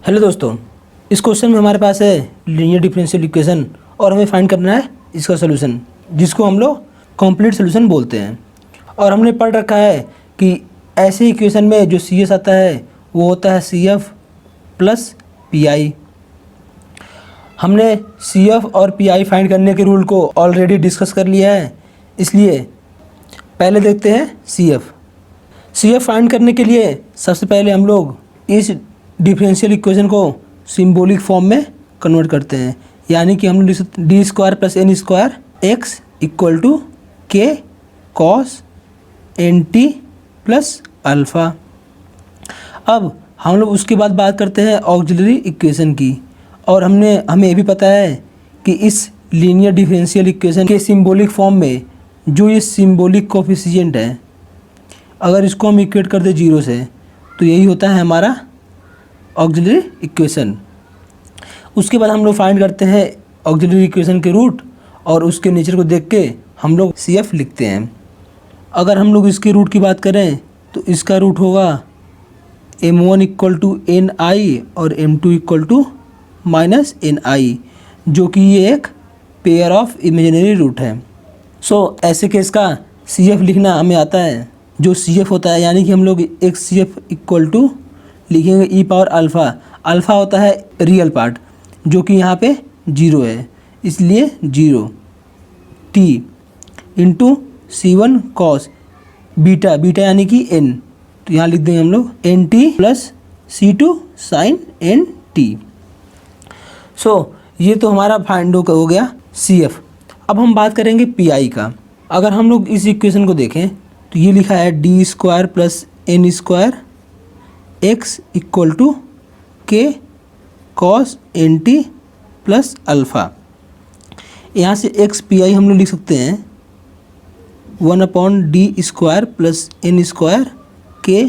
Hello दोस्तों, इस question में हमारे पास है लीनियर डिफरेंशियल इक्वेशन और हमें फाइंड करना है इसका सोल्यूशन, जिसको हम लोग कंप्लीट सोल्यूशन बोलते हैं। और हमने पढ़ रखा है कि ऐसे इक्वेशन में जो सी एस आता है वो होता है C F plus P I. हमने सी एफ और पी आई फाइंड करने के रूल को ऑलरेडी डिस्कस कर लिया है, इसलिए पहले देखते हैं C F. C F find करने के लिए सबसे पहले हम लोग इस डिफरेंशियल इक्वेशन को सिंबॉलिक फॉर्म में कन्वर्ट करते हैं, यानी कि हम लोग D square plus N square X equal to K cos N T plus alpha. अब हम लोग उसके बाद बात करते हैं ऑक्सिलरी इक्वेशन की, और हमें ये भी पता है कि इस लीनियर डिफरेंशियल इक्वेशन के सिंबॉलिक फॉर्म में जो ये सिंबॉलिक कोफिशिएंट है, अगर इसको हम इक्वेट कर दें जीरो से तो यही होता है हमारा ऑक्सिलरी इक्वेशन। उसके बाद हम लोग फाइंड करते हैं ऑक्सिलरी इक्वेशन के रूट, और उसके नेचर को देख के हम लोग सी एफ लिखते हैं। अगर हम लोग इसके रूट की बात करें तो इसका रूट होगा m1 equal to N I और m2 equal to minus N I, जो कि ये एक पेयर ऑफ इमेजिनरी रूट है। सो ऐसे केस का सी एफ लिखना हमें आता है। जो सी एफ होता है, यानी कि हम लोग एक सी एफ इक्वल टू लिखेंगे ई पावर अल्फ़ा। अल्फ़ा होता है रियल पार्ट, जो कि यहाँ पे जीरो है, इसलिए zero T into C one cos beta, beta यानी कि एन, तो यहाँ लिख देंगे हम लोग N T plus C two sine N T. So ये तो हमारा फाइंड हो गया सी एफ। अब हम बात करेंगे पी आई का। अगर हम लोग इस इक्वेशन को देखें तो ये लिखा है D square plus N square X equal to K cos N T plus alpha. यहाँ से एक्स पी आई हम लोग लिख सकते हैं 1/d square plus N square K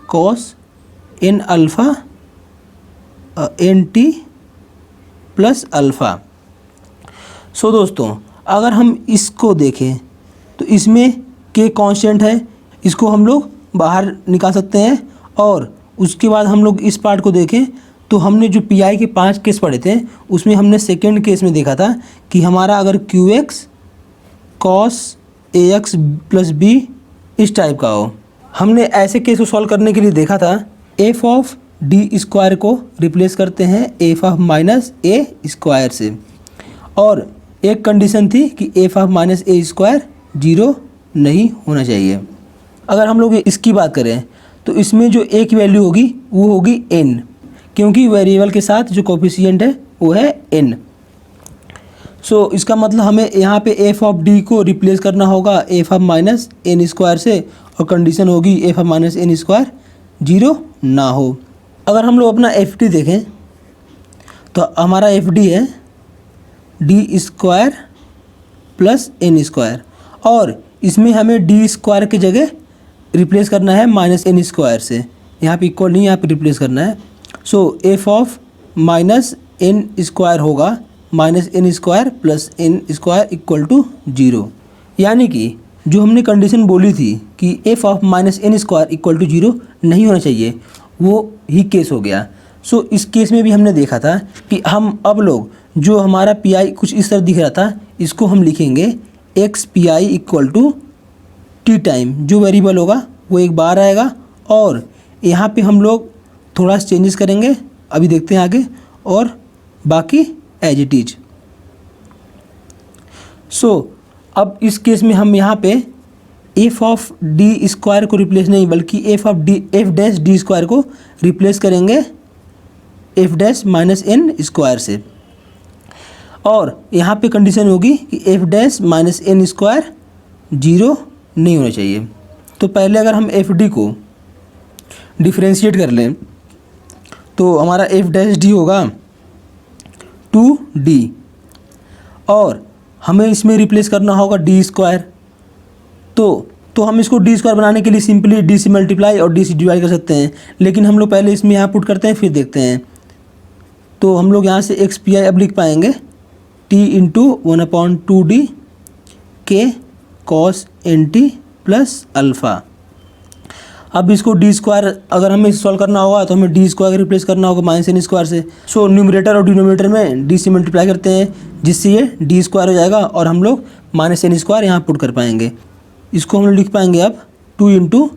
cos N alpha N T plus alpha. So दोस्तों, अगर हम इसको देखें तो इसमें के कांस्टेंट है, इसको हम लोग बाहर निकाल सकते हैं। और उसके बाद हम लोग इस पार्ट को देखें तो हमने जो पी आई के 5 केस पढ़े थे उसमें हमने सेकेंड केस में देखा था कि हमारा अगर Q x cos A x plus B इस टाइप का हो, हमने ऐसे केस को सॉल्व करने के लिए देखा था एफ ऑफ डी स्क्वायर को रिप्लेस करते हैं F of minus A square से, और एक कंडीशन थी कि F of minus A square zero नहीं होना चाहिए। अगर हम लोग इसकी बात करें तो इसमें जो ए की वैल्यू होगी वो होगी एन, क्योंकि वेरिएबल के साथ जो कोफिशिएंट है वो है एन। सो इसका मतलब हमें यहाँ पे एफ ऑफ डी को रिप्लेस करना होगा F of minus N square से, और कंडीशन होगी F of minus N square zero ना हो। अगर हम लोग अपना एफ डी देखें तो हमारा एफ डी है D square plus N square, और इसमें हमें डी स्क्वायर की जगह रिप्लेस करना है माइनस एन स्क्वायर से। यहाँ पे इक्वल नहीं, यहाँ पे रिप्लेस करना है। So F of minus N square होगा minus N square plus N square equal to zero, यानी कि जो हमने कंडीशन बोली थी कि F of minus N square equal to zero नहीं होना चाहिए, वो ही केस हो गया। सो इस केस में भी हमने देखा था कि हम अब लोग जो हमारा पी आई कुछ इस तरह दिख रहा था, इसको हम लिखेंगे X P I equal to T time, जो वेरिएबल होगा वो एक बार आएगा, और यहाँ पे हम लोग थोड़ा सा चेंजेस करेंगे, अभी देखते हैं आगे, और बाकी एज इट इज। सो अब इस केस में हम यहाँ पे एफ ऑफ डी स्क्वायर को रिप्लेस नहीं बल्कि एफ डैश डी स्क्वायर को रिप्लेस करेंगे F dash minus N square से, और यहाँ पे कंडीशन होगी कि F dash minus N square zero नहीं होना चाहिए। तो पहले अगर हम एफ डी को डिफ्रेंशिएट कर लें तो हमारा एफ डैश डी होगा 2d, और हमें इसमें रिप्लेस करना होगा डी स्क्वायर। तो हम इसको डी स्क्वायर बनाने के लिए सिंपली डी से मल्टीप्लाई और डी से डिवाइड कर सकते हैं, लेकिन हम लोग पहले इसमें यहाँ पुट करते हैं फिर देखते हैं। तो हम लोग यहाँ से एक्स पी आई अब लिख पाएंगे टी इंटू 1/2d के cos N T plus alpha. अब इसको डी स्क्वायर अगर हमें सॉल्व करना होगा तो हमें डी स्क्वायर रिप्लेस करना होगा माइनस एन स्क्वायर से। सो न्यूमरेटर और डिनोमिनेटर में डी से मल्टीप्लाई करते हैं जिससे ये डी स्क्वायर हो जाएगा और हम लोग माइनस एन स्क्वायर यहाँ पुट कर पाएंगे। इसको हम लोग लिख पाएंगे अब 2 इंटू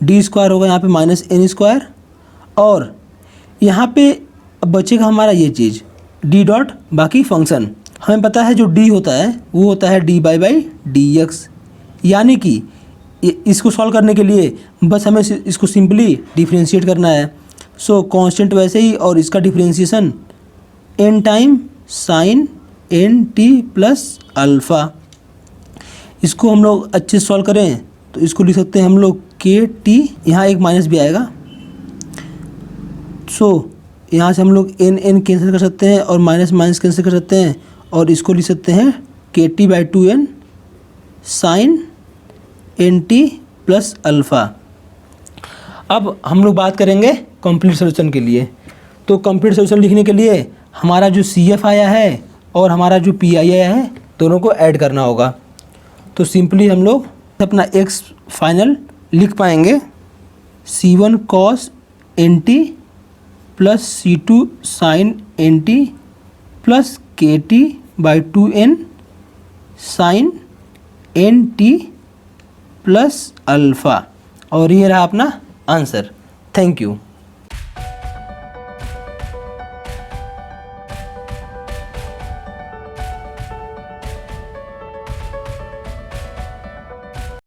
डी स्क्वायर होगा यहाँ पे माइनस एन स्क्वायर, और यहाँ पे बचेगा हमारा ये चीज़ डी डॉट बाकी फंक्शन। हमें पता है जो डी होता है वो होता है डी बाई डी एक्स, यानी कि इसको सॉल्व करने के लिए बस हमें इसको सिंपली डिफ्रेंशिएट करना है। सो कांस्टेंट वैसे ही, और इसका differentiation N time sine N T plus alpha. इसको हम लोग अच्छे से सॉल्व करें तो इसको लिख सकते हैं हम लोग के टी, यहाँ एक माइनस भी आएगा। सो यहाँ से हम लोग एन एन कैंसिल कर सकते हैं और माइनस माइनस कैंसिल कर सकते हैं, और इसको लिख सकते हैं के T by 2n sine N T plus alpha. अब हम लोग बात करेंगे कंप्लीट सोल्यूशन के लिए। तो कंप्लीट सोल्यूशन लिखने के लिए हमारा जो सी एफ आया है और हमारा जो पी आई आया है दोनों को ऐड करना होगा। तो सिंपली हम लोग अपना एक्स फाइनल लिख पाएंगे C1 cos N T plus C2 sine N T plus K T by 2n sine N T plus alpha, और ये रहा अपना आंसर। Thank you.